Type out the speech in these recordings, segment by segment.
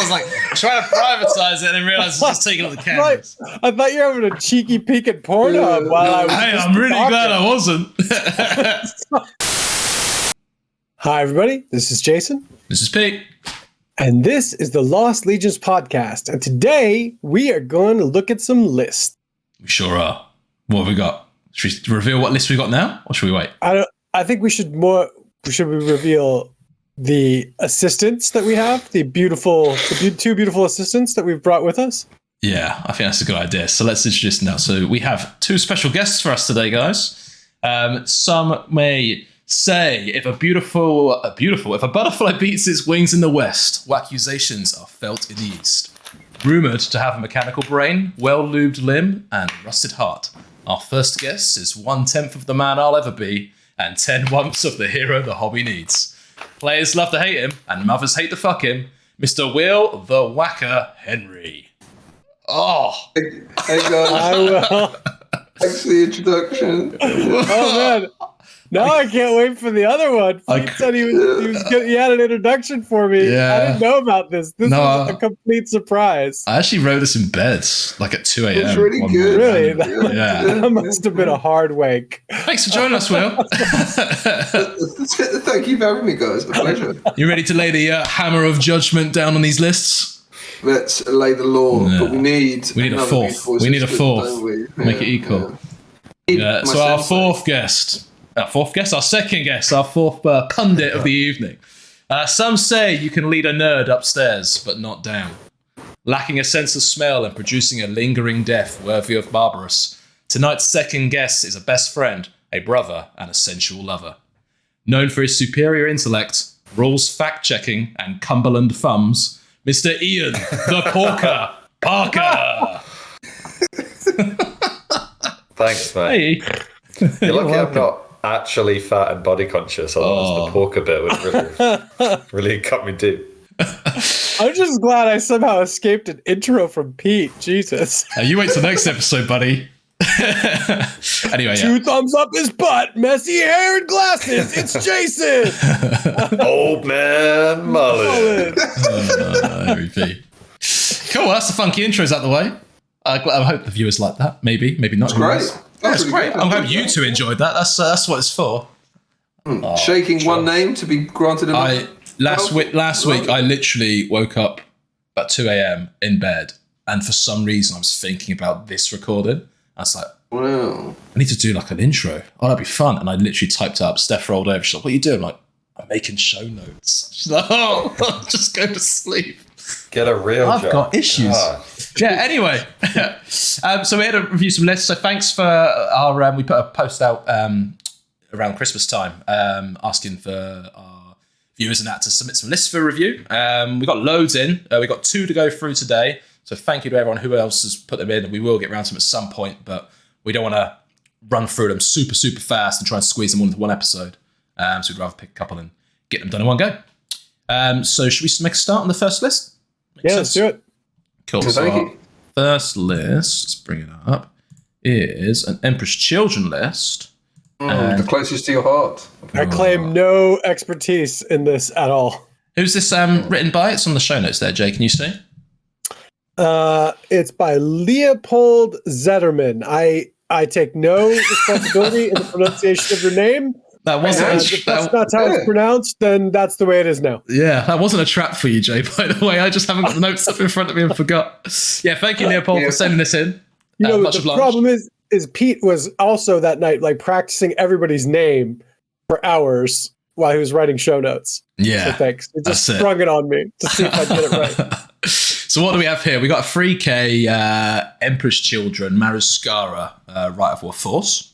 was like trying to privatize it and then realized I was just taking all the cameras. I thought you were having a cheeky peek at Pornhub while I was. Hey, I'm really glad I wasn't. Hi, everybody. This is Jason. This is Pete. And this is the Lost Legions podcast. And today we are going to look at some lists. We sure are. What have we got? Should we reveal what list we got now, or should we wait? I think we should reveal the assistants that we have, the two beautiful assistants that we've brought with us. Yeah, I think that's a good idea. So let's introduce them now. So we have two special guests for us today, guys. Some may say if a butterfly beats its wings in the west, what accusations are felt in the east. Rumoured to have a mechanical brain, well-lubed limb, and rusted heart. Our first guest is 1/10 of the man I'll ever be, and 10/1 of the hero the hobby needs. Players love to hate him, and mothers hate to fuck him. Mr. Will the Whacker Henry. Oh. Hey guys. Thanks for the introduction. Oh man. Now I can't wait for the other one. He said he had an introduction for me. Yeah. I didn't know about this. This was a complete surprise. I actually wrote this in bed, like at 2 a.m. It's really good. Really? Yeah. That must have been a hard wake. Thanks for joining us, Will. Thank you for having me, guys. A pleasure. You ready to lay the hammer of judgment down on these lists? Let's lay the law, but we need a fourth. We need a fourth. Make it equal. Yeah. So our fourth guest, our second guest, our fourth pundit of the evening. Some say you can lead a nerd upstairs, but not down. Lacking a sense of smell and producing a lingering death worthy of Barbarous, tonight's second guest is a best friend, a brother, and a sensual lover. Known for his superior intellect, rules fact-checking, and Cumberland thumbs, Mr. Ian, the Porker Parker. Thanks, mate. Hey. You're lucky I'm not actually fat and body conscious, otherwise the porker bit would really cut me deep. I'm just glad I somehow escaped an intro from Pete. Jesus. You wait till next episode, buddy. Anyway, Two thumbs up his butt, messy hair and glasses. It's Jason. Old man Mullen. Cool. That's the funky intros out the way. I hope the viewers like that. Maybe not. Great. That's great. I hope you two enjoyed that. That's what it's for. Shaking one name to be granted. Last week, I literally woke up at 2 a.m. in bed, and for some reason, I was thinking about this recording. I was like, wow, I need to do like an intro. Oh, that'd be fun. And I literally typed up. Steph rolled over. She's like, what are you doing? I'm like, I'm making show notes. She's like, oh, just go to sleep. Get a real job. I've got issues. Yeah, anyway. So we had to review some lists. So thanks for our... we put a post out around Christmas time asking for our viewers and that to submit some lists for review. We got loads in. We got 2 to go through today. So thank you to everyone who else has put them in. We will get around to them at some point, but we don't want to run through them super, super fast and try and squeeze them all into one episode. So we'd rather pick a couple and get them done in one go. So should we make a start on the first list? Let's do it. Cool. So our first list, let's bring it up, is an Emperor's Children list. The closest to your heart. I claim no expertise in this at all. Who's this written by? It's on the show notes there, Jay. Can you see? It's by Leopold Zetterman. I take no responsibility in the pronunciation of your name. That wasn't. If that's not how it's pronounced, then that's the way it is now. Yeah, that wasn't a trap for you, Jay, by the way. I just haven't got the notes up in front of me and forgot. Yeah, thank you, Leopold, for sending this in. You know, the problem is Pete was also that night like practicing everybody's name for hours while he was writing show notes. Yeah. So thanks. It just sprung it on me to see if I get it right. So what do we have here? We got a 3K Emperor's Children Maruscara Rite of War Force.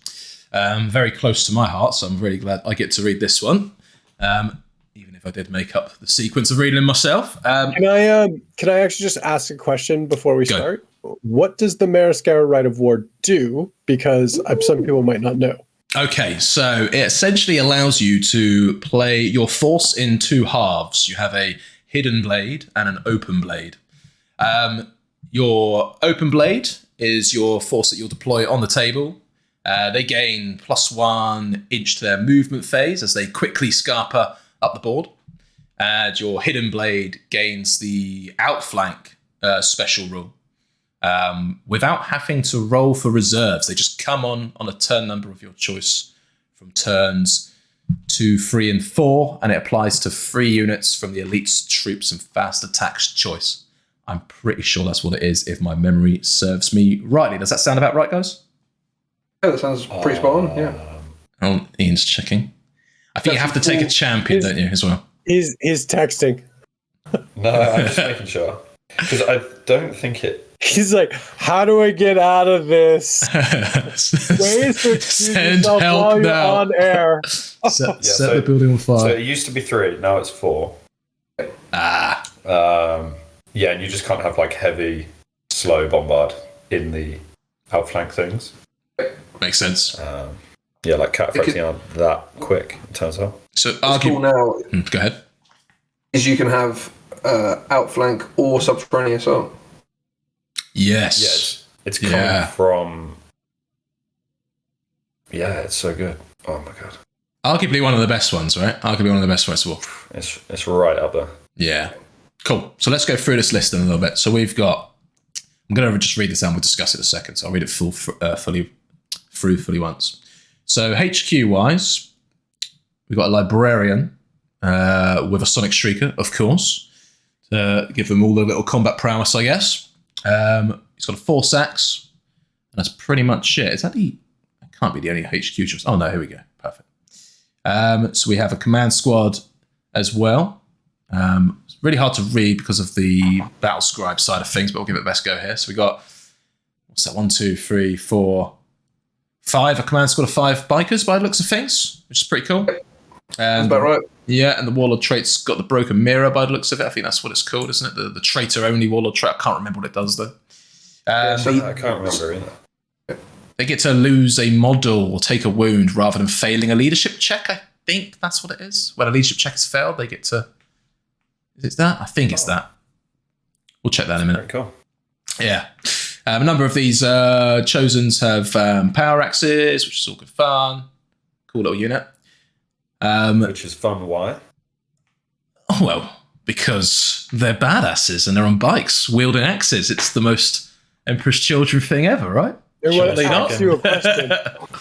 Very close to my heart, so I'm really glad I get to read this one. Even if I did make up the sequence of reading them myself. Can I actually just ask a question before we start? What does the Maruscara Rite of War do? Because some people might not know. Okay, so it essentially allows you to play your force in 2 halves. You have a hidden blade and an open blade. Your open blade is your force that you'll deploy on the table. They gain +1 inch to their movement phase as they quickly scarper up the board. and your hidden blade gains the outflank special rule. Without having to roll for reserves. They just come on a turn number of your choice from turns 2, 3, and 4, and it applies to 3 units from the elite's troops and fast attacks choice. I'm pretty sure that's what it is, if my memory serves me rightly. Does that sound about right, guys? Yeah, that sounds pretty spot on, yeah. Oh, Ian's checking. I think you have to take a champion, don't you, as well? He's texting. No, I'm just making sure. Because I don't think it... He's like, how do I get out of this? Ways to send help now. On air. Set the building on fire. So it used to be 3, now it's 4. Yeah, and you just can't have like heavy, slow bombard in the outflank things. Makes sense. Yeah, like cataphracting aren't that quick, it turns out. So cool now. Go ahead. Is you can have outflank or subterranean assault. Yes. Yeah, it's coming from... Yeah, it's so good. Oh my god. Arguably one of the best ones, right? Arguably one of the best ones of all. It's right up there. Yeah. Cool. So let's go through this list in a little bit. So we've got... I'm going to just read this out and we'll discuss it in a second. So I'll read it fully once. So HQ-wise, we've got a librarian with a sonic shrieker, of course. Give them all the little combat prowess, I guess. He's got a 4 axe, and that's pretty much it. Is that the... It can't be the only HQ choice. Oh, no, here we go. Perfect. So we have a command squad as well. It's really hard to read because of the battle scribe side of things, but we'll give it the best go here. So we got... What's that? 1, 2, 3, 4, 5. A command squad of 5 bikers by the looks of things, which is pretty cool. That's about right. Yeah, and the Warlord trait's got the broken mirror by the looks of it. I think that's what it's called, isn't it? The traitor-only Warlord trait. I can't remember what it does, though. I can't remember either. They get to lose a model or take a wound rather than failing a leadership check. I think that's what it is. When a leadership check has failed, they get to... Is it that? I think it's that. We'll check that in a minute. Very cool. Yeah. A number of these Chosens have power axes, which is all good fun. Cool little unit. Which is fun. Why? Oh, well, because they're badasses and they're on bikes wielding axes. It's the most Emperor's Children thing ever, right? Surely not. You a question.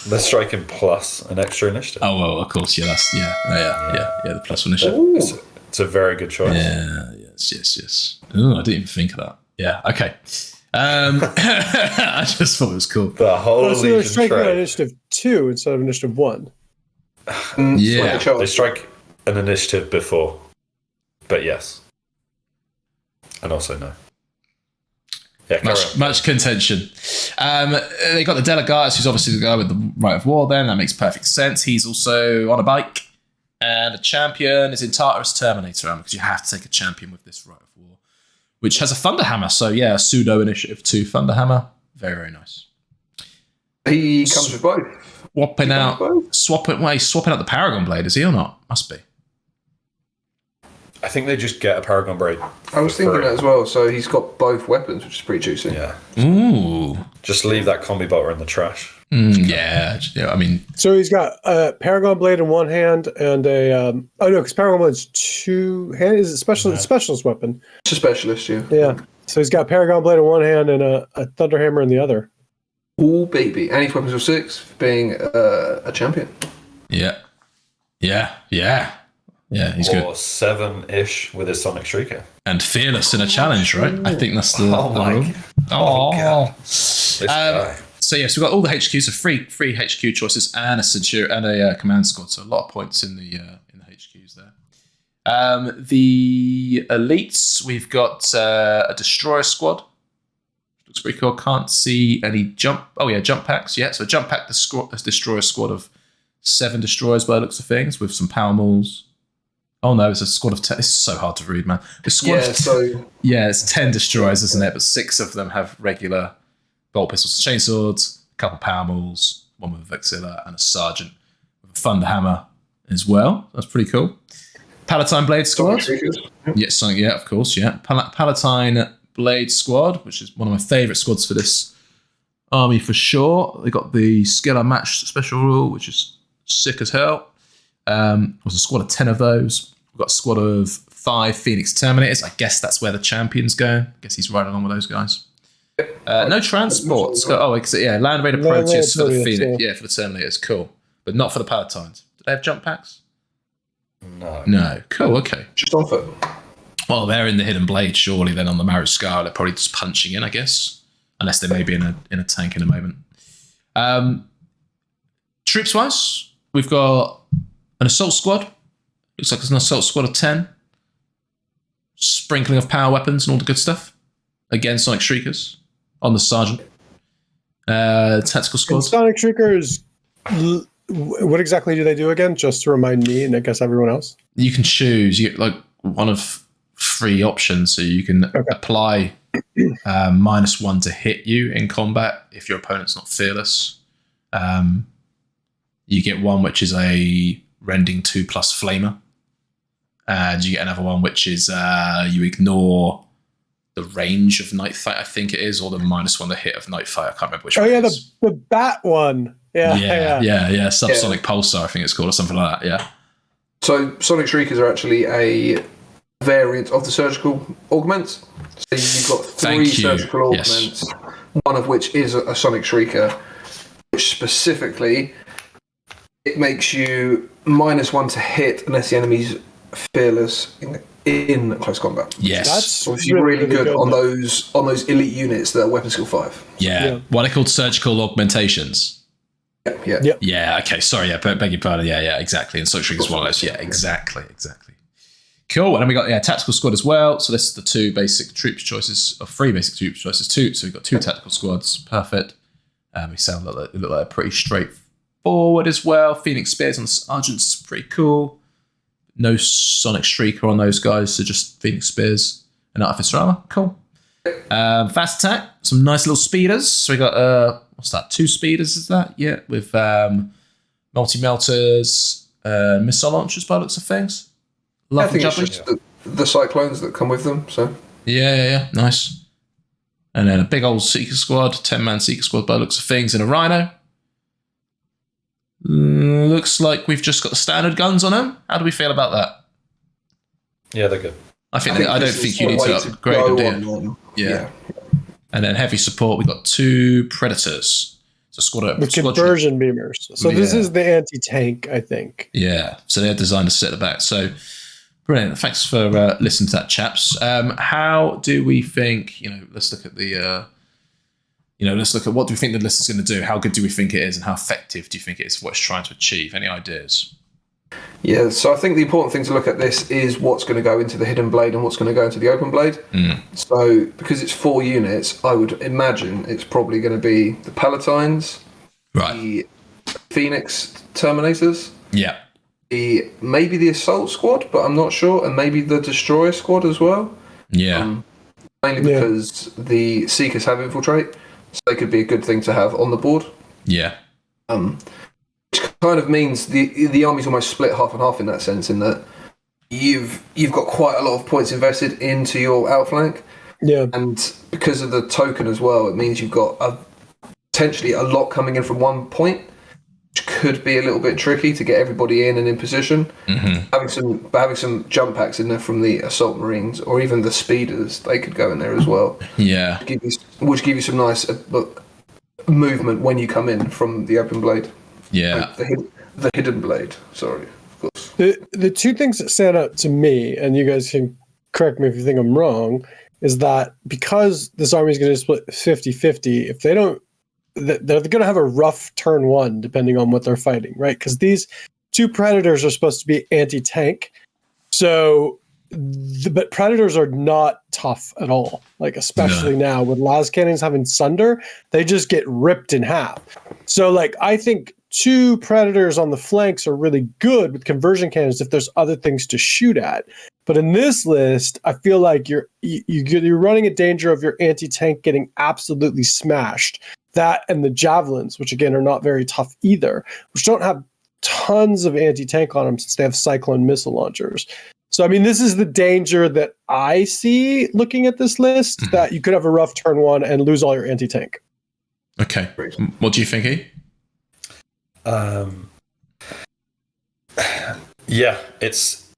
They're striking plus an extra initiative. Oh, well, of course, yeah, that's the plus one initiative. It's a very good choice. Yeah, yes. Oh, I didn't even think of that. Yeah, okay. I just thought it was cool. The whole so they're striking on initiative 2 instead of initiative 1. Yeah, they strike an initiative before, but yes, and also no. Yeah, much contention. They got the Delegatus, who's obviously the guy with the right of war. Then that makes perfect sense. He's also on a bike, and a champion is in Tartarus Terminator because you have to take a champion with this right of war, which has a Thunderhammer. So yeah, pseudo initiative 2 Thunderhammer, very very nice. He comes with both. Swapping out the Paragon Blade, is he or not? Must be. I think they just get a Paragon Blade. I was thinking that as well. So he's got both weapons, which is pretty juicy. Yeah. Ooh. Just leave that combi bolter in the trash. Yeah. I mean. So he's got a Paragon Blade in one hand and a. Because Paragon Blade's 2 hand. Is it specialist weapon? It's a specialist, yeah. Yeah. So he's got Paragon Blade in one hand and a Thunderhammer in the other. Oh, baby. And he's weapons of 6 for being a champion. Yeah, he's good. Or 7-ish with his Sonic Shrieker. And fearless in a challenge, right? I think that's the God. So yes, we've got all the HQs, so three HQ choices and a Centurion and a command squad, so a lot of points in the HQs there. The elites, we've got a destroyer squad. Looks pretty cool. Can't see any jump packs. Yeah, so jump pack destroyer squad of 7 destroyers by the looks of things with some power mauls. Oh no, it's a squad of 10. This is so hard to read, man. It's 10 destroyers, isn't it? But 6 of them have regular bolt pistols, chainswords, a couple power mauls, one with a Vexilla, and a sergeant with a Thunderhammer as well. That's pretty cool. Palatine Blade Squad. Yeah, of course, yeah. Palatine Blade Squad, which is one of my favourite squads for this army for sure. They got the skill unmatched special rule, which is sick as hell. There's a squad of 10 of those. We've got a squad of 5 Phoenix Terminators. I guess that's where the champion's going. I guess he's right along with those guys. No transports. Land Raider Proteus for the Phoenix. Yeah, for the Terminators. Cool. But not for the Palatines. Do they have jump packs? No. Cool, okay. Just on foot. Well, they're in the Hidden Blade, surely. Then on the Marrow Scar, they're probably just punching in, I guess. Unless they may be in a tank in a moment. Troops-wise, we've got an assault squad. Looks like it's an assault squad of 10. Sprinkling of power weapons and all the good stuff. Again, Sonic Shriekers on the Sergeant. Tactical squad. And Sonic Shriekers, what exactly do they do again? Just to remind me and I guess everyone else. You can choose. You get like one of 3 options. So you can apply -1 to hit you in combat if your opponent's not fearless. You get one which is a rending 2+ flamer. And you get another one which is you ignore the range of Night Fight, I think it is, or the -1 to hit of Night Fight. I can't remember which one. Oh, yeah, the bat one. Yeah. Subsonic Pulsar, I think it's called, or something like that. Yeah. So Sonic Shriekers are actually a variant of the surgical augments. So you've got 3 surgical augments, one of which is a Sonic Shrieker, which specifically it makes you -1 to hit unless the enemy's fearless in close combat. Yes, that's obviously really good on those elite units that are weapon skill 5. Yeah. What are called surgical augmentations. Yeah. Okay. Sorry. Yeah. Beg your pardon. Yeah. Exactly. And Sonic Shriekers is one of those. Yeah. Exactly. Cool. And then we got tactical squad as well. So this is the 2 basic troops choices, or 3 basic troops choices. 2. So we've got 2 tactical squads. Perfect. We sound like they're pretty straightforward as well. Phoenix Spears on the Sergeants is pretty cool. No Sonic Shrieker on those guys, so just Phoenix Spears and Artificer Armor. Cool. Fast attack. Some nice little speeders. So we got what's that? 2 speeders, is that? Yeah, with multi-melters, missile launchers by the looks of things. I think it's just the cyclones that come with them. So yeah, nice. And then a big old Seeker squad, 10-man Seeker squad by the looks of things, and a Rhino. Looks like we've just got the standard guns on them. How do we feel about that? Yeah, they're good. I don't think you need to upgrade them, do you? Yeah. And then heavy support, we've got 2 Predators. So with conversion beamers. So this is the anti-tank, I think. Yeah. So they're designed to sit at the back. So brilliant. Thanks for listening to that, chaps. How do we think, let's look at the... let's look at what do we think the list is going to do? How good do we think it is? And how effective do you think it is for what it's trying to achieve? Any ideas? Yeah, so I think the important thing to look at this is what's going to go into the Hidden Blade and what's going to go into the Open Blade. So because it's 4 units, I would imagine it's probably going to be the Palatines, the Phoenix Terminators, maybe the Assault Squad, but I'm not sure, and maybe the Destroyer Squad as well. Mainly because the Seekers have Infiltrate. So they could be a good thing to have on the board. Yeah. Which kind of means the army's almost split half and half in that sense, in that you've got quite a lot of points invested into your outflank. Yeah. And because of the token as well, it means you've got potentially a lot coming in from one point, which could be a little bit tricky to get everybody in and in position. Having some jump packs in there from the Assault Marines or even the Speeders, they could go in there as well. Yeah. Which give you some nice movement when you come in from the Open Blade. Yeah. The Hidden Blade, sorry, of course. The 2 things that stand out to me, and you guys can correct me if you think I'm wrong, is that because this army is going to split 50-50, if they don't, they're going to have a rough turn 1 depending on what they're fighting, right? Because these 2 Predators are supposed to be anti-tank. But Predators are not tough at all. Like, especially now with las cannons having Sunder, they just get ripped in half. So, I think 2 Predators on the flanks are really good with conversion cannons if there's other things to shoot at. But in this list, I feel like you're running a danger of your anti-tank getting absolutely smashed. That and the Javelins, which again are not very tough either, which don't have tons of anti-tank on them since they have Cyclone missile launchers. So, I mean, this is the danger that I see looking at this list, that you could have a rough turn 1 and lose all your anti-tank. Okay. What do you think, E? Yeah, it's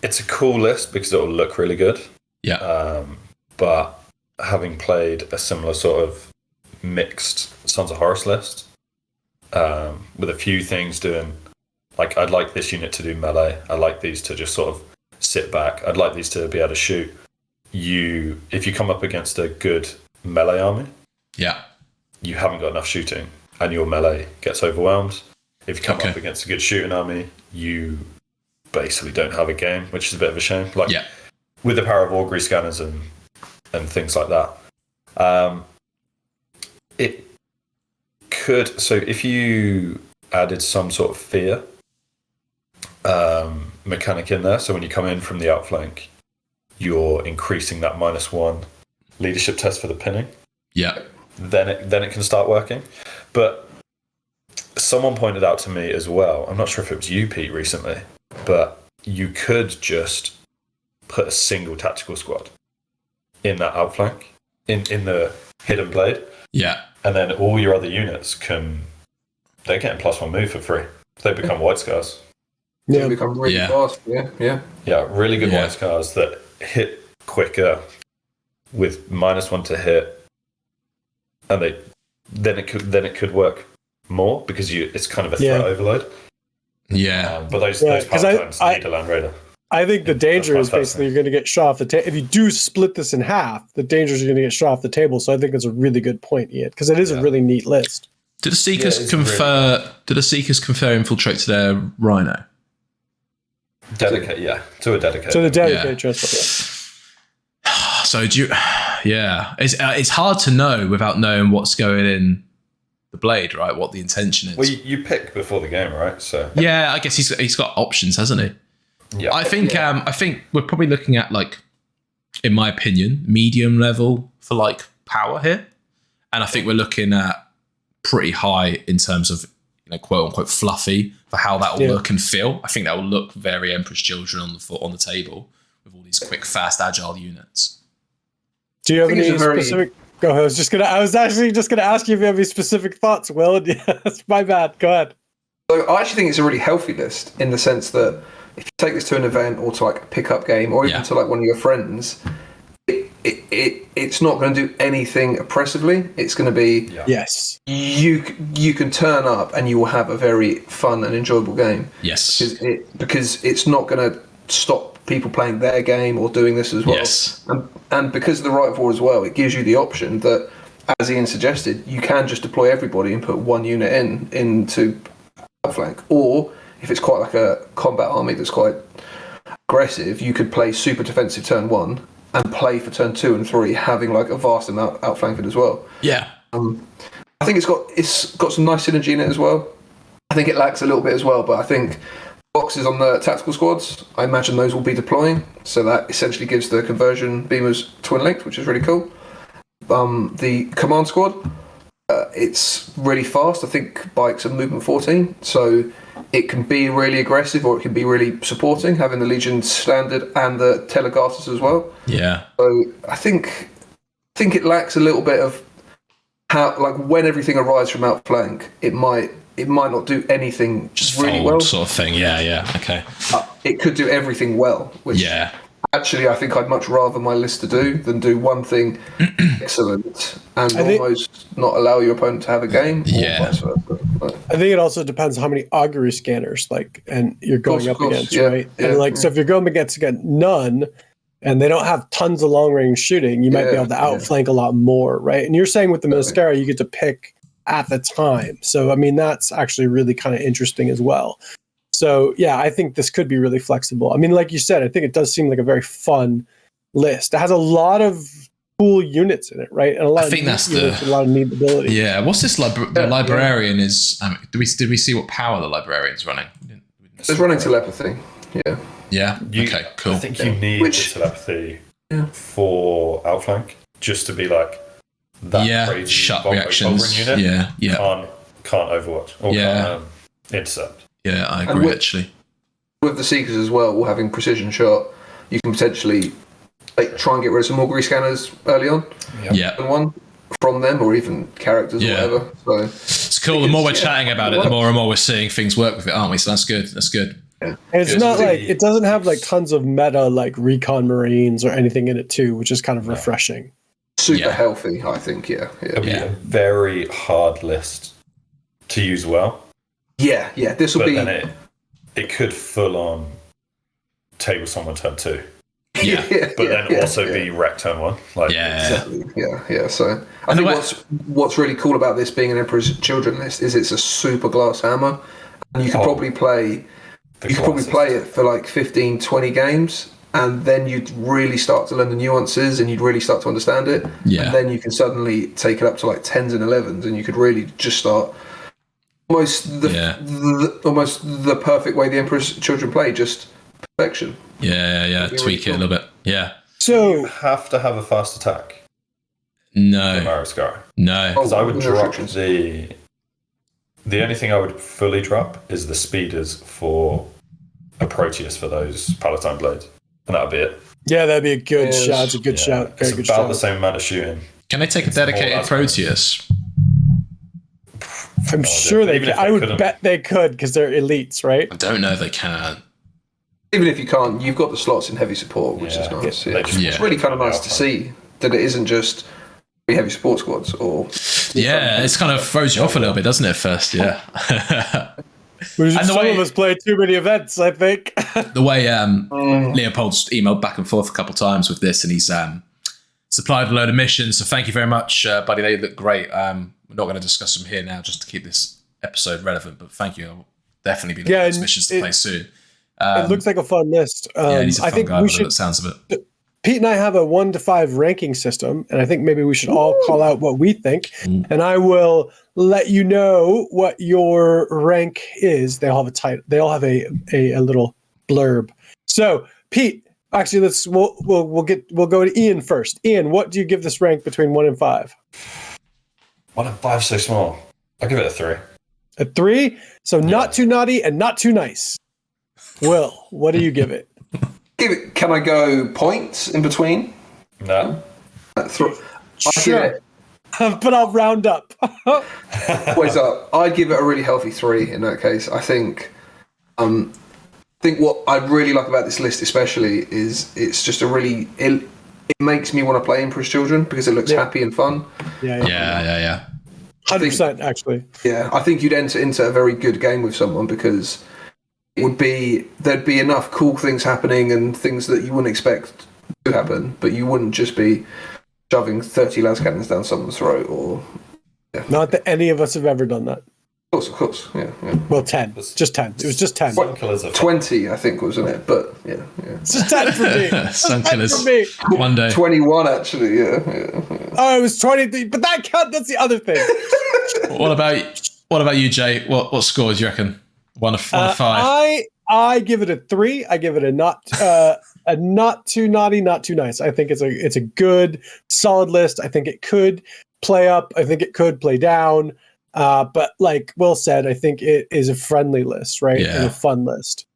it's a cool list because it will look really good. Yeah. But having played a similar sort of mixed Sons of Horus list, with a few things doing, like I'd like this unit to do melee. I'd like these to just sort of sit back. I'd like these to be able to shoot. If you come up against a good melee army, you haven't got enough shooting, and your melee gets overwhelmed. If you come up against a good shooting army, you basically don't have a game, which is a bit of a shame. Like with the power of augury scanners and things like that, it could. So if you added some sort of fear mechanic in there, so when you come in from the outflank, you're increasing that -1 leadership test for the pinning. Yeah. Then it can start working. But someone pointed out to me as well, I'm not sure if it was you, Pete, recently, but you could just put a single tactical squad in that outflank, in the hidden blade. Yeah. And then all your other units they're getting +1 move for free. They become white scars. They become really fast. Yeah, really good white scars that hit quicker with -1 to hit. And then it could work more because it's kind of a threat overload. Yeah. But those Palatimes need a Land Raider. I think the danger is basically you're going to get shot off the table. If you do split this in half, the danger is you're going to get shot off the table. So I think that's a really good point, Ian, because it is a really neat list. Did the Seekers confer infiltrate to their Rhino? Dedicate, to a dedicated. So the dedicated transport. So do you? Yeah, it's hard to know without knowing what's going in the blade, right? What the intention is. Well, you pick before the game, right? So yeah, I guess he's got options, hasn't he? Yeah, I think we're probably looking at, like, in my opinion, medium level for like power here, and I think we're looking at pretty high in terms of, quote unquote fluffy for how that will look and feel. I think that will look very Emperor's Children on the table with all these quick, fast, agile units. Do you have any specific? Go ahead. I was actually just gonna ask you if you have any specific thoughts, Will. That's my bad. Go ahead. So I actually think it's a really healthy list in the sense that if you take this to an event or to like a pickup game or even to like one of your friends, it's not going to do anything oppressively. It's going to be yes. You can turn up and you will have a very fun and enjoyable game. Yes, because it's not going to stop people playing their game or doing this as well. Yes. And because of the right war as well, it gives you the option that, as Ian suggested, you can just deploy everybody and put one unit into outflank. Or if it's quite like a combat army that's quite aggressive, you could play super defensive turn 1 and play for turn 2 and 3, having like a vast amount outflanked as well. Yeah. I think it's got some nice synergy in it as well. I think it lacks a little bit as well, but I think boxes on the tactical squads, I imagine those will be deploying, so that essentially gives the conversion beamers twin linked, which is really cool. The command squad, it's really fast. I think bikes are movement 14, so it can be really aggressive or it can be really supporting, having the Legion standard and the Telegatus as well. Yeah. So I think it lacks a little bit of how, like, when everything arrives from outflank, it might not do anything just really fold well. Sort of thing. Yeah. Okay. It could do everything well, which actually I think I'd much rather my list to do than do one thing excellent and almost not allow your opponent to have a game. Yeah. I think it also depends how many augury scanners and you're going up against, right? Yeah, and so if you're going against none and they don't have tons of long range shooting, you might be able to outflank a lot more, right? And you're saying with the Mascara, you get to pick at the time. So, I mean, that's actually really kind of interesting as well. So, yeah, I think this could be really flexible. I mean, like you said, I think it does seem like a very fun list. It has a lot of cool units in it, right? And a lot a lot of neat ability. Yeah. What's this? The librarian is. Did we see what power the librarian's running? It's running telepathy. Yeah. Yeah. Okay. Cool. I think you need the telepathy for outflank just to be like that crazy shut reactions. Unit. Yeah. Can't overwatch or can't intercept. Yeah, I agree. Actually, with the Seekers as well, having precision shot, you can potentially try and get rid of some augury scanners early on. One from them, or even characters or whatever. So it's cool. The more we're chatting about it, the more and more we're seeing things work with it, aren't we? So that's good. And it's not like it doesn't have like tons of meta like recon marines or anything in it too, which is kind of refreshing. Super healthy, I think. It'll be a very hard list to use well. Yeah. This will be. Then it could full on table someone turn 2. But then also be wreck turn 1. Exactly. Yeah. So I think what's really cool about this being an Emperor's Children list is it's a super glass hammer, and you could probably play. You could probably play it for like 15, 20 games, and then you'd really start to learn the nuances, and you'd really start to understand it. Yeah. And then you can suddenly take it up to like 10s and 11s, and you could really just start almost the perfect way the Emperor's Children play, just perfection. Yeah. Tweak it a little bit. Yeah. So you have to have a fast attack. No. Marascar. No. Because I would drop the only thing I would fully drop is the speeders for a Proteus for those Palatine blades. And that'd be it. Yeah, that'd be a good shout. It's a good shout. Very it's good about shout. the same amount of shooting. Can they take a dedicated Proteus? I'm sure they can. I would bet they could because they're elites, right? I don't know if they can. Even if you can't, you've got the slots in heavy support, which is nice. It's really kind of nice to see that it isn't just heavy support squads or. It's kind of throws you off a little bit, doesn't it? First, yeah. Some of us play too many events, I think. The way Leopold's emailed back and forth a couple of times with this, and he's supplied a load of missions. So thank you very much, buddy. They look great. We're not going to discuss them here now, just to keep this episode relevant. But thank you. I'll definitely be looking at those missions to play soon. It looks like a fun list. He's a fun guy by the sounds of it. Pete and I have a 1 to 5 ranking system, and I think maybe we should all call out what we think. And I will let you know what your rank is. They all have a title. They all have a little blurb. So, Pete, actually, we'll go to Ian first. Ian, what do you give this rank between 1 and 5? 1 and 5 so small. I'll give it a 3. A 3? So not too naughty and not too nice. Will, what do you give it? Can I go points in between? No. Sure. But I'll round up. What's up? I'd give it a really healthy 3 in that case. I think what I really like about this list especially is it's just it makes me want to play Emperor's Children because it looks happy and fun. Yeah. 100% actually. Yeah, I think you'd enter into a very good game with someone because there'd be enough cool things happening and things that you wouldn't expect to happen, but you wouldn't just be shoving 30 las cannons down someone's throat or. Yeah. Not that any of us have ever done that. Of course, yeah. Well, 10. Just 10. It was just 10. 20, I think, wasn't it? But, yeah. It's just 10 for me. Sunkillers. One day. 21, actually, yeah. Oh, it was 20, but that count. That's the other thing. What about you, Jay? What scores do you reckon? 1 of 5. I give it a 3. I give it a not too naughty, not too nice. I think it's a good, solid list. I think it could play up. I think it could play down. But like Will said, I think it is a friendly list, right? Yeah. And a fun list.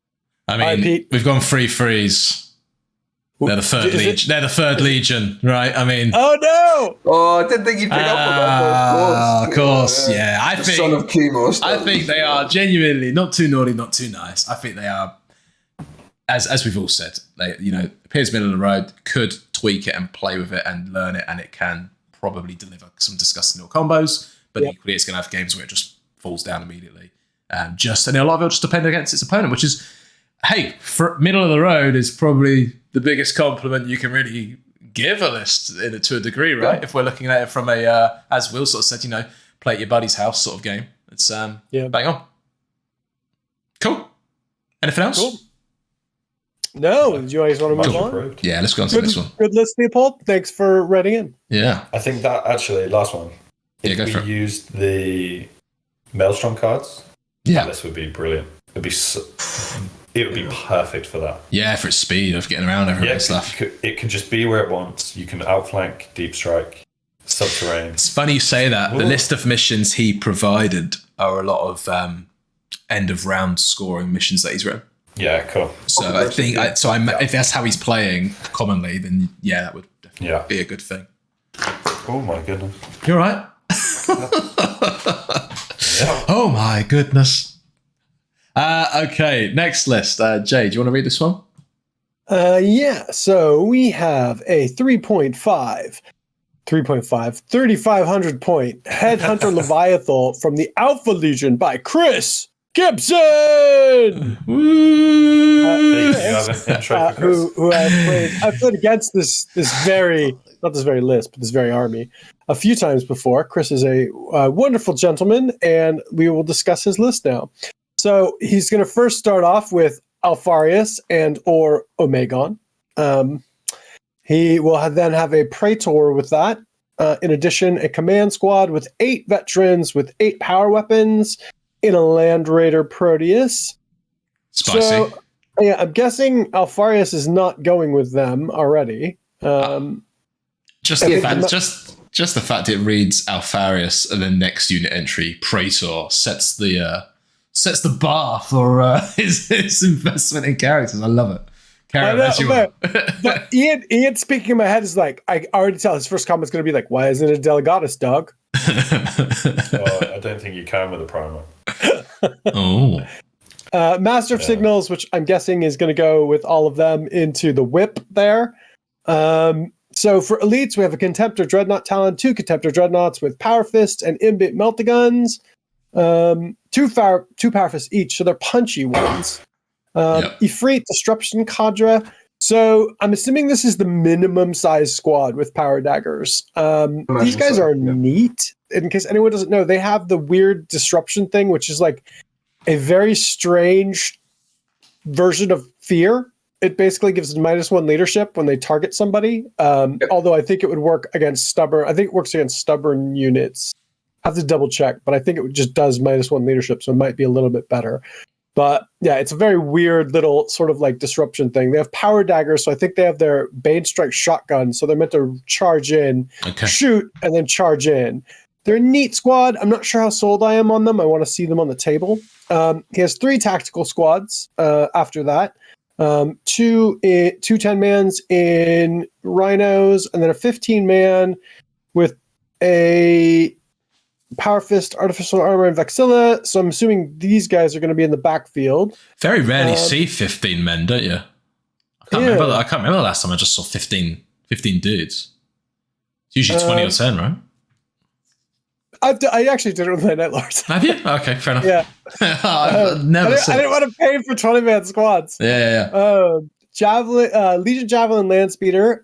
I mean, we've gone 3 threes. They're the third legion. They're the third legion, right? I mean, oh no! Oh, I didn't think you'd pick up on that. Of course, yeah. I think son of Chemos. I think they are genuinely not too naughty, not too nice. I think they are, as we've all said, they appears middle of the road. Could tweak it and play with it and learn it, and it can probably deliver some disgusting little combos. But equally, it's going to have games where it just falls down immediately. And a lot of it will just depend against its opponent, which is, hey, for middle of the road is probably the biggest compliment you can really give a list to a degree, right? Yeah. If we're looking at it from a, as Will sort of said, play at your buddy's house sort of game. It's bang on. Cool. Anything else? Cool. No, do you guys want to move on? Yeah, let's go on to this one. Good list, Leopold. Thanks for writing in. Yeah. I think that actually, last one. If we used the Maelstrom cards, this would be brilliant. It would be perfect for that. Yeah, for its speed of getting around everywhere and stuff. It can just be where it wants. You can outflank, deep strike, subterranean. It's funny you say that. Ooh. The list of missions he provided are a lot of end of round scoring missions that he's written. Yeah, cool. So I think if that's how he's playing commonly, then that would definitely be a good thing. Oh my goodness. You're right. Oh my goodness. Okay, next list. Jay, do you want to read this one? Yeah, so we have a 3,500 point Headhunter Leviathan from the Alpha Legion by Chris Gibson. Who I've played against this very, not this very list, but this very army a few times before. Chris is a wonderful gentleman, and we will discuss his list now. So he's going to first start off with Alfarius and or Omegon. He will then have a Praetor with that. In addition, a command squad with 8 veterans with 8 power weapons in a Land Raider Proteus. Spicy. So, yeah, I'm guessing Alfarius is not going with them already. Just the fact it reads Alfarius and then next unit entry Praetor sets the bar for his investment in characters. I love it. But Ian speaking in my head is like, I already tell his first comment's going to be like, why isn't it Delegatus, dog? I don't think you can with a primer. Oh. Master of Signals, which I'm guessing is going to go with all of them into the whip there. So for elites, we have a Contemptor Dreadnought Talon, 2 Contemptor Dreadnoughts with Power Fists and Imbit Meltaguns. 2 Power Fists each, so they're punchy ones. Ifrit Disruption Cadre. So I'm assuming this is the minimum size squad with power daggers. These guys are neat. In case anyone doesn't know, they have the weird disruption thing, which is like a very strange version of fear. It basically gives -1 leadership when they target somebody. Although I think it would work against stubborn. I think it works against stubborn units. I have to double check, but I think it just does -1 leadership, so it might be a little bit better. But yeah, it's a very weird little sort of like disruption thing. They have power daggers, so I think they have their Bane Strike shotgun, so they're meant to charge in, shoot, and then charge in. They're a neat squad. I'm not sure how sold I am on them. I want to see them on the table. He has 3 tactical squads after that. 2 10-mans in Rhinos, and then a 15-man with a Power Fist, Artificial Armor, and Vexilla. So I'm assuming these guys are going to be in the backfield. Very rarely see 15 men, don't you? I can't remember the last time I just saw 15 dudes. It's usually 20 or 10, right? I actually did it with my Night Lords. Have you? Okay, fair enough. Yeah. I've never I didn't want to pay for 20-man squads. Yeah. Legion Javelin Land Speeder,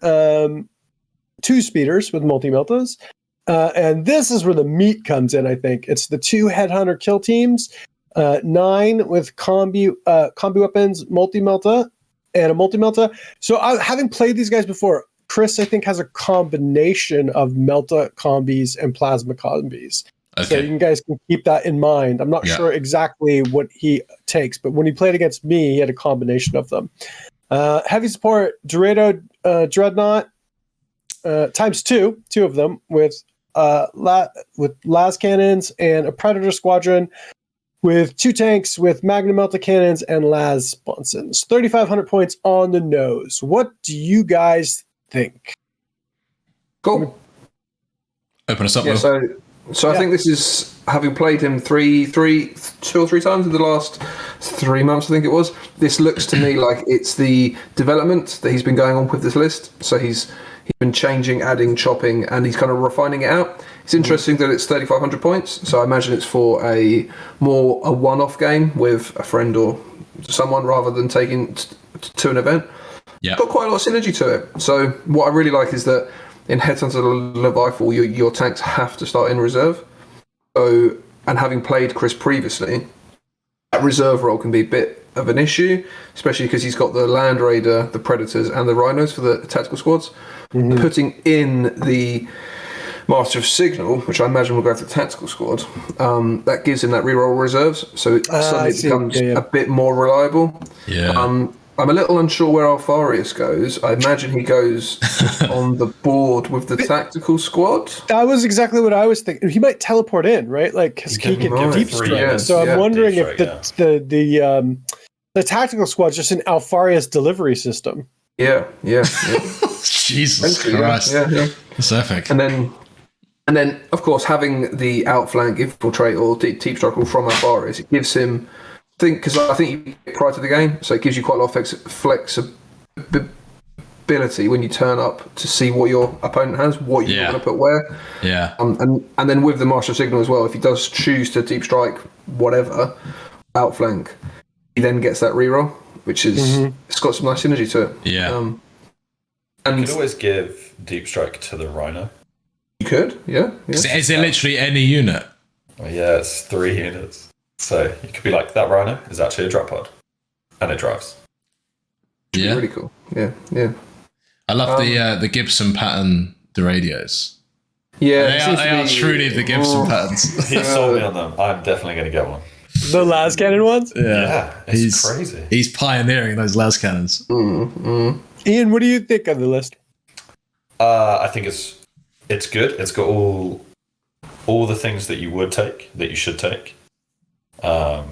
2 speeders with multi-meltas. And this is where the meat comes in, I think. It's the 2 Headhunter kill teams, 9 with combi weapons, multi-melta, and a multi-melta. So having played these guys before, Chris, I think, has a combination of Melta combis and Plasma combis. Okay. So you guys can keep that in mind. I'm not sure exactly what he takes, but when he played against me, he had a combination of them. Heavy support, Dorado Dreadnought, times 2 of them with las cannons and a Predator squadron with 2 tanks with Magnum Melta cannons and las sponsons. 3,500 points on the nose. What do you guys think? Cool. Open us up. Yeah, so I think this is, having played him 2 or 3 times in the last 3 months, I think it was. This looks to me like it's the development that he's been going on with this list. So he's been changing, adding, chopping, and he's kind of refining it out. It's interesting that it's 3,500 points, so I imagine it's for a one-off game with a friend or someone rather than taking to an event. Yeah. Got quite a lot of synergy to it. So what I really like is that in Headhunter Leviathan, your tanks have to start in reserve. So, and having played Chris previously, that reserve role can be a bit of an issue, especially because he's got the Land Raider, the Predators, and the Rhinos for the tactical squads. Mm-hmm. Putting in the Master of Signal, which I imagine will go for the tactical squad, that gives him that reroll reserves, so it suddenly becomes a bit more reliable. Yeah. I'm a little unsure where Alfarius goes. I imagine he goes on the board with the tactical squad. That was exactly what I was thinking. He might teleport in, right? Like, because he can get deep strike. Yeah, so I'm wondering if the tactical squad's just an Alfarius delivery system. Yeah. Jesus Christ. Yeah. That's epic. And then, of course, having the outflank infiltrate or deep strike from Alfarius, it gives him because I think you get prior to the game, so it gives you quite a lot of flexibility when you turn up to see what your opponent has, what you're going to put where. Yeah. And then with the Marshal Signal as well, if he does choose to deep strike whatever outflank, he then gets that reroll, which is it's got some nice synergy to it. Yeah. And you could always give deep strike to the Rhino. You could, yeah. Is it literally any unit? Well, yeah, it's 3 units. So you could be like, that Rhino is actually a drop pod, and it drives. Yeah, really cool. Yeah. I love the Gibson pattern, the radios. Yeah, they are truly the Gibson patterns. He sold me on them. I'm definitely going to get one. The las cannon ones? Yeah, it's crazy. He's pioneering those las cannons. Ian, what do you think of the list? I think it's good. It's got all the things that you would take, that you should take. But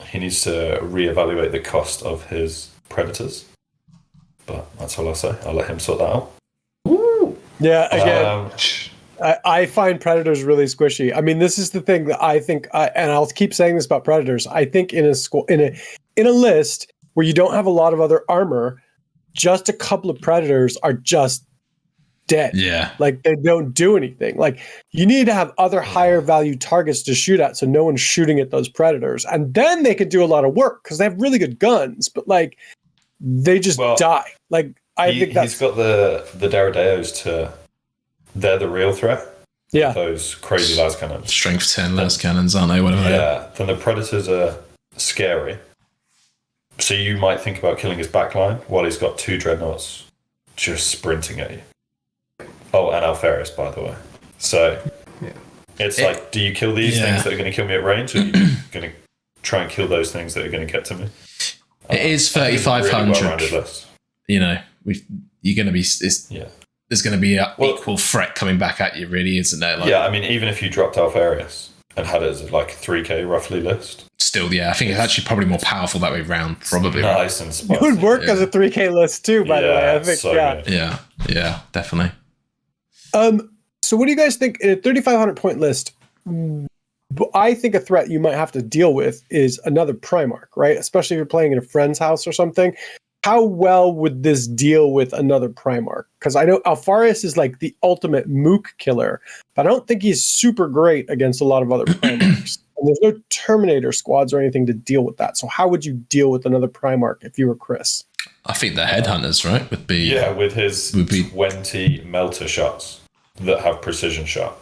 he needs to reevaluate the cost of his predators. But that's all I'll say. I'll let him sort that out. Ooh. Yeah, again, I find predators really squishy. I mean, this is the thing that I think, and I'll keep saying this about predators. I think in a list where you don't have a lot of other armor, just a couple of predators are just dead. Yeah. Like they don't do anything. Like you need to have other higher value targets to shoot at so no one's shooting at those predators. And then they can do a lot of work because they have really good guns, but like they just die. Like I think he's got the Derrideos they're the real threat. Yeah. Those crazy las cannons. Strength 10 las cannons, aren't they? Whatever. Yeah. Then the predators are scary. So you might think about killing his backline while he's got 2 dreadnoughts just sprinting at you. Oh, and Alferis, by the way. So it's like, do you kill these things that are going to kill me at range, or are you going to try and kill those things that are going to get to me? It is 3,500. Really you know, you're going to be. There's going to be an equal threat coming back at you, really, isn't there? Like, I mean, even if you dropped Alferis and had it as like a 3k roughly list. Still, I think it's actually probably more powerful that way round. Probably nice and spicy. It would work as a 3k list too, by the way. I think, yeah, definitely. So what do you guys think in a 3,500 point list? I think a threat you might have to deal with is another Primarch, right? Especially if you're playing in a friend's house or something. How well would this deal with another Primarch? Because I know Alpharius is like the ultimate mook killer, but I don't think he's super great against a lot of other Primarchs. And there's no Terminator squads or anything to deal with that. So how would you deal with another Primarch if you were Chris? I think the Headhunters, right, would be... Yeah, with his 20 melter shots that have precision shot.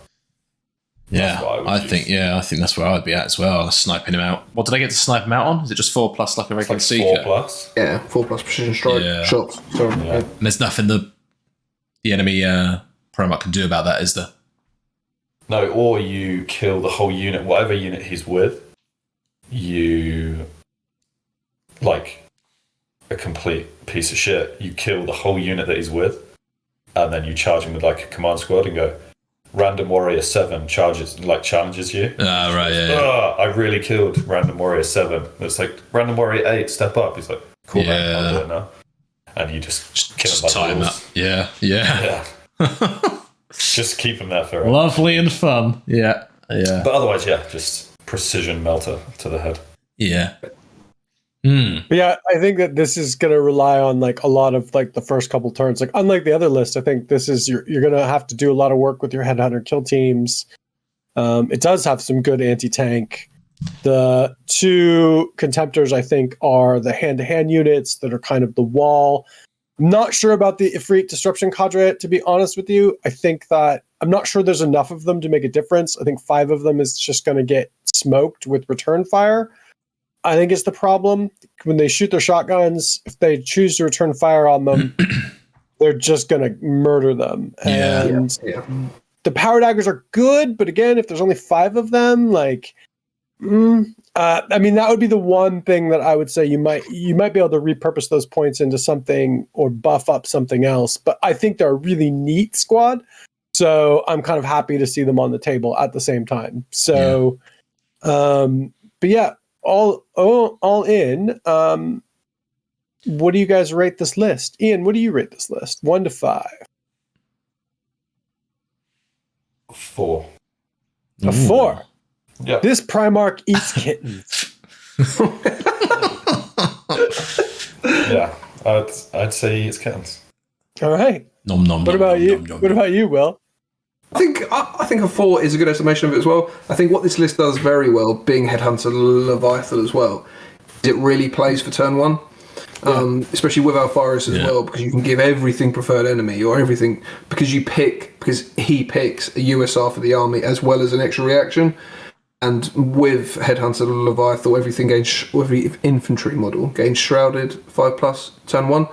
Yeah, I think that's where I'd be at as well, sniping him out. What did I get to snipe him out on? Is it just 4+ like a regular Seeker? 4+? Yeah, 4+ precision strike shots. Sorry. Yeah. And there's nothing the enemy Primarch can do about that, is there? No, or you kill the whole unit, whatever unit he's with, you, like a complete piece of shit, you kill the whole unit that he's with, and then you charge him with like a command squad and go, Random Warrior 7 challenges you. Ah, right, yeah. I really killed Random Warrior 7. It's like, Random Warrior 8, step up. He's like, cool, man, I'll do it now. And you just kill him by tie him up. Yeah. Just keep him there for lovely and fun. Yeah. But otherwise, just precision melter to the head. Yeah. But yeah, I think that this is going to rely on like a lot of like the first couple turns. Like unlike the other list, I think this is you're going to have to do a lot of work with your headhunter kill teams. It does have some good anti-tank. The 2 contemptors, I think, are the hand-to-hand units that are kind of the wall. I'm not sure about the Ifrit Disruption Cadre, to be honest with you. I think that I'm not sure there's enough of them to make a difference. I think 5 of them is just going to get smoked with return fire. I think it's the problem. When they shoot their shotguns, if they choose to return fire on them, they're just going to murder them. And the power daggers are good, but again, if there's only 5 of them, like, I mean, that would be the one thing that I would say you might be able to repurpose those points into something or buff up something else. But I think they're a really neat squad, so I'm kind of happy to see them on the table at the same time. So, but yeah. All in. What do you guys rate this list? Ian, what do you rate this list? 1 to 5. 4. A 4. Yeah. This Primarch eats kittens. Yeah, I'd say it's kittens. All right. Nom nom. What about you? What about you, Will? I think a 4 is a good estimation of it as well. I think what this list does very well, being Headhunter Leviathan as well, is it really plays for turn 1. Especially with Alpharius as well, because you can give everything preferred enemy or everything because he picks a USR for the army as well as an extra reaction. And with Headhunter Leviathan, every infantry model gains Shrouded 5+ turn 1.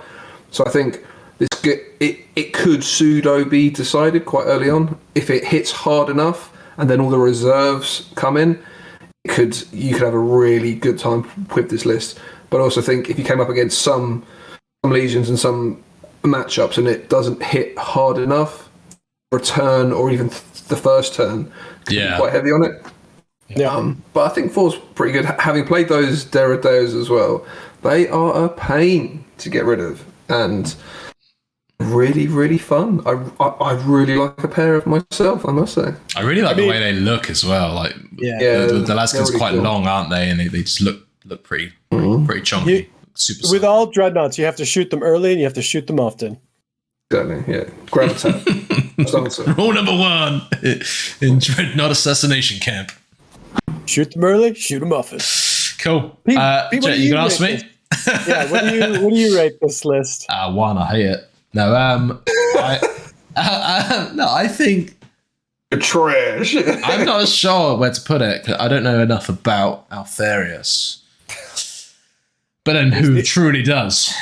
So I think it could pseudo be decided quite early on if it hits hard enough, and then all the reserves come in. You could have a really good time with this list. But I also think if you came up against some legions and some matchups and it doesn't hit hard enough for a turn or even the first turn, be quite heavy on it. Yeah. But I think 4's pretty good. Having played those Derrideos as well, they are a pain to get rid of and really, really fun. I really like a pair of myself, I must say. I really like the way they look as well. Like, the Laskin's quite cool. Long, aren't they? And they just look pretty chunky. Super with all dreadnoughts, you have to shoot them early and you have to shoot them often. Exactly, yeah. Gravitat. Rule number 1 in Dreadnought Assassination Camp. Shoot them early, shoot them often. Cool. Pete, Jet, you can ask me? Yeah, what do you rate this list? 1, I hate it. No, I think you're trash. I'm not sure where to put it. I don't know enough about Alpharius. But then who truly does?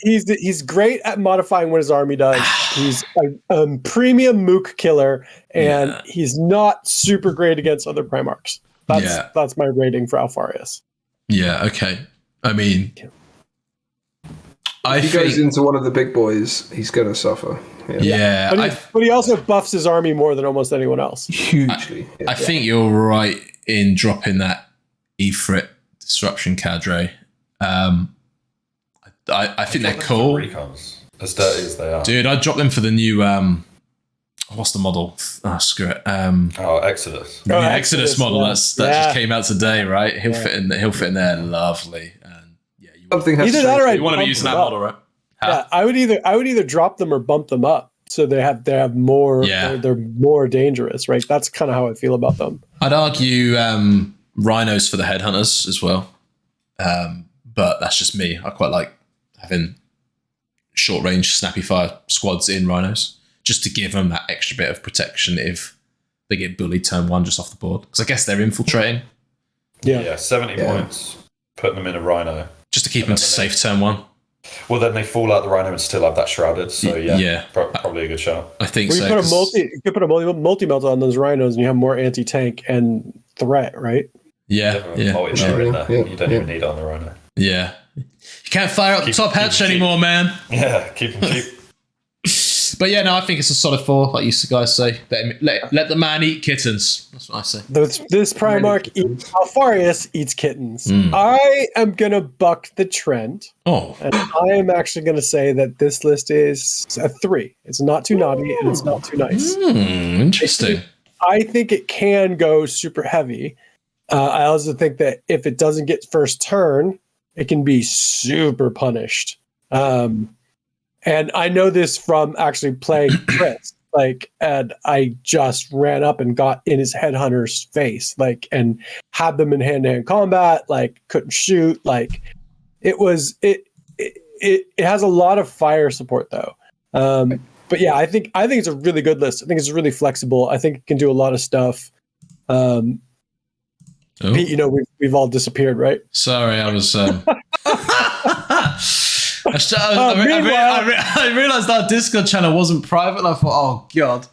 He's great at modifying what his army does. He's a premium mook killer, and he's not super great against other Primarchs. That's my rating for Alpharius. Yeah, okay. I mean, if he goes into one of the big boys, he's going to suffer. Yeah. But he also buffs his army more than almost anyone else. Hugely. I think you're right in dropping that Ifrit Disruption Cadre. I think they're cool. Recons, as dirty as they are. Dude, I'd drop them for the new what's the model? Screw it. Exodus. The Exodus model that just came out today, right? He'll fit in there lovely. And something has either that or you want to be using that model, right? Yeah, I would either drop them or bump them up so they have more. They're more dangerous, right? That's kind of how I feel about them. I'd argue rhinos for the headhunters as well, but that's just me. I quite like having short range snappy fire squads in rhinos just to give them that extra bit of protection if they get bullied turn 1 just off the board, because I guess they're infiltrating. Yeah, 70 points, putting them in a rhino just to keep them safe turn 1. Well, then they fall out the rhino and still have that shrouded. So probably a good shout. I think so. You could put a multi-melt on those rhinos, and you have more anti-tank and threat, right? Yeah. You don't even need it on the rhino. Yeah, you can't fire up the top hatch anymore, man. Yeah, keep them cheap. But yeah, no, I think it's a solid 4, like you guys say. Let the man eat kittens. That's what I say. This Primarch Alpharius eats kittens. I am gonna buck the trend. And I am actually gonna say that this list is a 3. It's not too naughty and it's not too nice. Interesting. I think it can go super heavy. I also think that if it doesn't get first turn, it can be super punished. And I know this from actually playing Chris, and I just ran up and got in his headhunter's face, and had them in hand-to-hand combat, couldn't shoot, it has a lot of fire support though. But yeah, I think it's a really good list. I think it's really flexible. I think it can do a lot of stuff. Pete, we've all disappeared, right? Sorry, I was. I realized our Discord channel wasn't private, and I thought, oh god,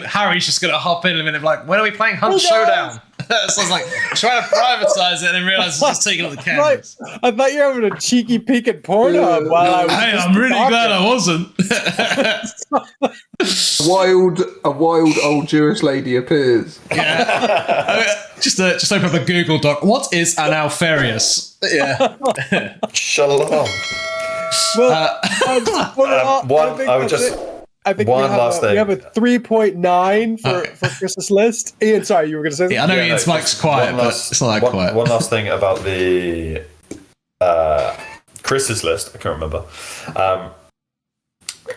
Harry's just gonna hop in a minute, like, when are we playing Hunt Showdown? So I was like trying to privatize it, and then realized it's just taking up the cameras. I thought you were having a cheeky peek at Pornhub while I was. Hey, I'm really glad I wasn't. A wild old Jewish lady appears. Yeah. Just open up a Google Doc. What is an Alpharius? Yeah. Shalom. Well, I think One last thing. we have a 3.9 for Chris's list. Ian, sorry, you were going to say something? Yeah, I know Ian's mic's quiet, but it's not that quiet. One last thing about the Chris's list. I can't remember.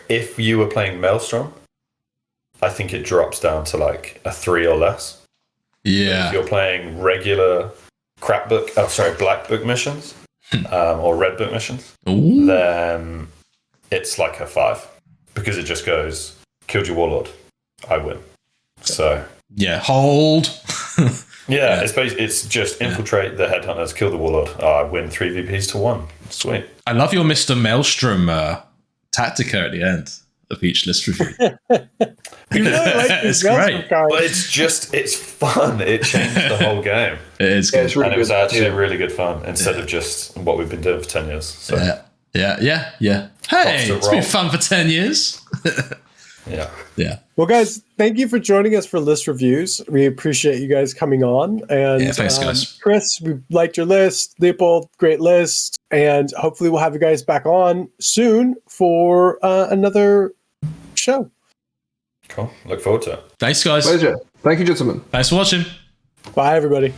If you were playing Maelstrom, I think it drops down to like a 3 or less. Yeah. If you're playing regular black book missions or red book missions, then it's like a 5 because it just goes, killed your warlord, I win. So yeah, hold. yeah, it's just infiltrate the headhunters, kill the warlord. I win 3 VPs to 1. Sweet. I love your Mr. Maelstrom tactica at the end of each list review. You really like these great. cards. But it's fun. It changed the whole game. It is good. It's really And it was good. actually really good fun instead of just what we've been doing for 10 years. So Yeah. Hey, it's been fun for 10 years. Yeah. Well, guys, thank you for joining us for list reviews. We appreciate you guys coming on. And thanks, guys. Chris, we liked your list. Leopold, great list. And hopefully we'll have you guys back on soon for another show. Cool. Look forward to it. Thanks, guys. Pleasure. Thank you, gentlemen. Thanks for watching. Bye, everybody.